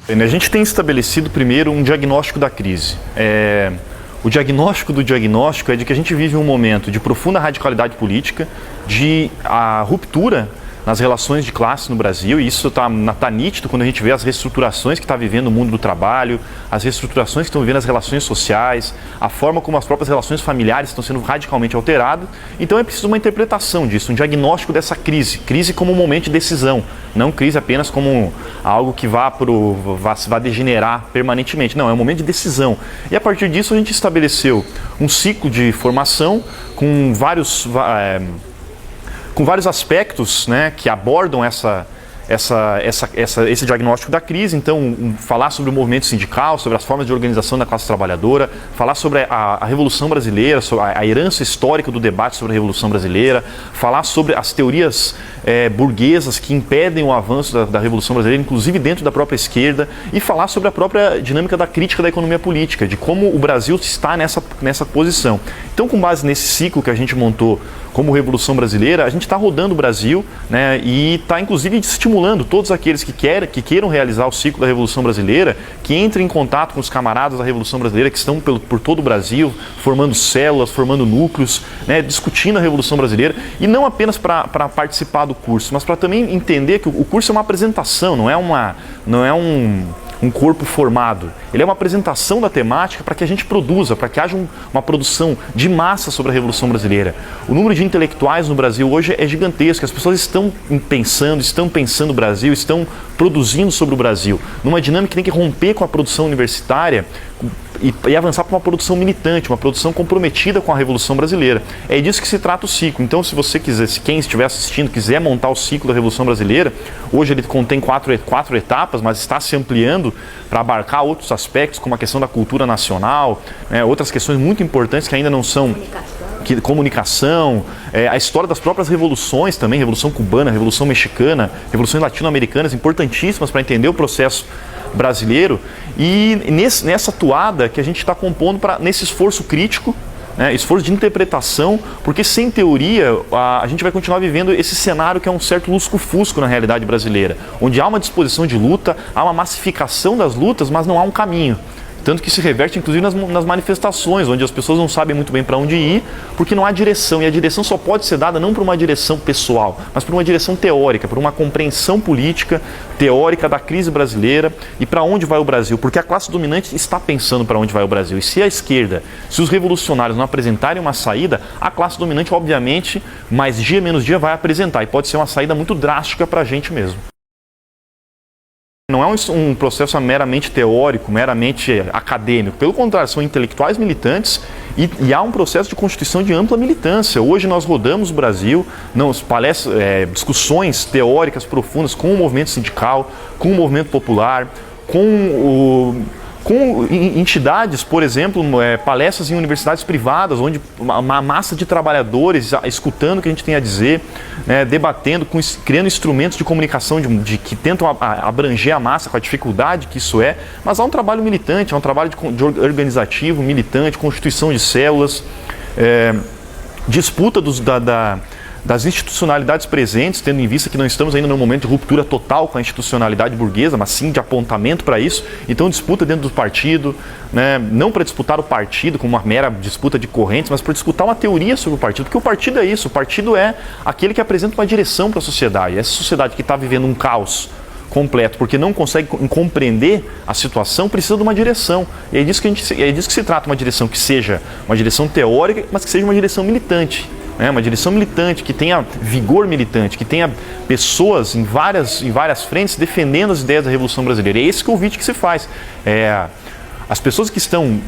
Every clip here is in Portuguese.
A gente tem estabelecido primeiro um diagnóstico da crise. O diagnóstico do diagnóstico é de que a gente vive um momento de profunda radicalidade política, de a ruptura nas relações de classe no Brasil, e isso está nítido quando a gente vê as reestruturações que está vivendo o mundo do trabalho, as reestruturações que estão vivendo as relações sociais, a forma como as próprias relações familiares estão sendo radicalmente alteradas. Então é preciso uma interpretação disso, um diagnóstico dessa crise como um momento de decisão, não crise apenas como algo que vá degenerar permanentemente, não, é um momento de decisão. E a partir disso a gente estabeleceu um ciclo de formação com vários aspectos, né, que abordam esse diagnóstico da crise. Então, falar sobre o movimento sindical, sobre as formas de organização da classe trabalhadora, falar sobre a Revolução Brasileira, sobre a herança histórica do debate sobre a Revolução Brasileira, falar sobre as teorias burguesas que impedem o avanço da Revolução Brasileira, inclusive dentro da própria esquerda, e falar sobre a própria dinâmica da crítica da economia política, de como o Brasil está nessa posição. Então, com base nesse ciclo que a gente montou como Revolução Brasileira, a gente está rodando o Brasil, né, e está inclusive estimulando todos aqueles que queiram realizar o ciclo da Revolução Brasileira, que entrem em contato com os camaradas da Revolução Brasileira que estão por todo o Brasil, formando células, formando núcleos, né, discutindo a Revolução Brasileira, e não apenas para participar do curso, mas para também entender que o curso é uma apresentação, não é um corpo formado. Ele é uma apresentação da temática para que a gente produza, para que haja uma produção de massa sobre a Revolução Brasileira. O número de intelectuais no Brasil hoje é gigantesco. As pessoas estão pensando o Brasil, estão produzindo sobre o Brasil, numa dinâmica que tem que romper com a produção universitária e avançar para uma produção militante, uma produção comprometida com a Revolução Brasileira. É disso que se trata o ciclo. Então, se você quiser, se quem estiver assistindo quiser montar o ciclo da Revolução Brasileira, hoje ele contém quatro etapas, mas está se ampliando para abarcar outros aspectos, como a questão da cultura nacional, né, outras questões muito importantes que ainda não são... Comunicação, a história das próprias revoluções também, Revolução Cubana, Revolução Mexicana, Revoluções Latino-Americanas, importantíssimas para entender o processo brasileiro, e nessa toada que a gente está compondo nesse esforço crítico, né, esforço de interpretação, porque sem teoria a gente vai continuar vivendo esse cenário que é um certo lusco-fusco na realidade brasileira, onde há uma disposição de luta, há uma massificação das lutas, mas não há um caminho. Tanto que se reverte, inclusive, nas manifestações, onde as pessoas não sabem muito bem para onde ir, porque não há direção. E a direção só pode ser dada não por uma direção pessoal, mas por uma direção teórica, por uma compreensão política, teórica da crise brasileira e para onde vai o Brasil. Porque a classe dominante está pensando para onde vai o Brasil. E se a esquerda, se os revolucionários não apresentarem uma saída, a classe dominante, obviamente, mais dia menos dia vai apresentar. E pode ser uma saída muito drástica para a gente mesmo. Não é um processo meramente teórico, meramente acadêmico. Pelo contrário, são intelectuais militantes e há um processo de constituição de ampla militância. Hoje nós rodamos o Brasil, discussões teóricas profundas com o movimento sindical, com o movimento popular, com entidades, por exemplo, palestras em universidades privadas, onde uma massa de trabalhadores escutando o que a gente tem a dizer, né, debatendo, criando instrumentos de comunicação que tentam abranger a massa com a dificuldade que isso é, mas há um trabalho militante, há um trabalho de organizativo, militante, constituição de células, disputa das institucionalidades presentes, tendo em vista que não estamos ainda num momento de ruptura total com a institucionalidade burguesa, mas sim de apontamento para isso. Então, disputa dentro do partido, né, não para disputar o partido como uma mera disputa de correntes, mas para disputar uma teoria sobre o partido, porque o partido é isso, o partido é aquele que apresenta uma direção para a sociedade. Essa sociedade que está vivendo um caos completo, porque não consegue compreender a situação, precisa de uma direção. E é disso que se trata, uma direção que seja uma direção teórica, mas que seja uma direção militante. Uma direção militante, que tenha vigor militante, que tenha pessoas em várias frentes defendendo as ideias da Revolução Brasileira. É esse convite que se faz. As pessoas que estão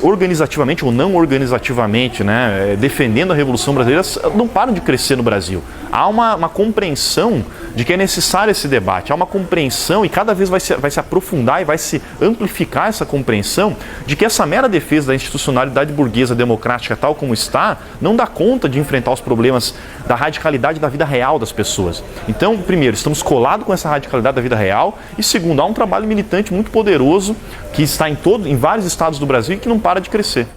organizativamente ou não organizativamente, né, defendendo a Revolução Brasileira, não param de crescer no Brasil. Há uma compreensão de que é necessário esse debate, há uma compreensão, e cada vez vai se aprofundar e vai se amplificar essa compreensão de que essa mera defesa da institucionalidade burguesa democrática tal como está, não dá conta de enfrentar os problemas da radicalidade da vida real das pessoas. Então, primeiro, estamos colados com essa radicalidade da vida real, e segundo, há um trabalho militante muito poderoso que está em vários estados do Brasil e que não para de crescer.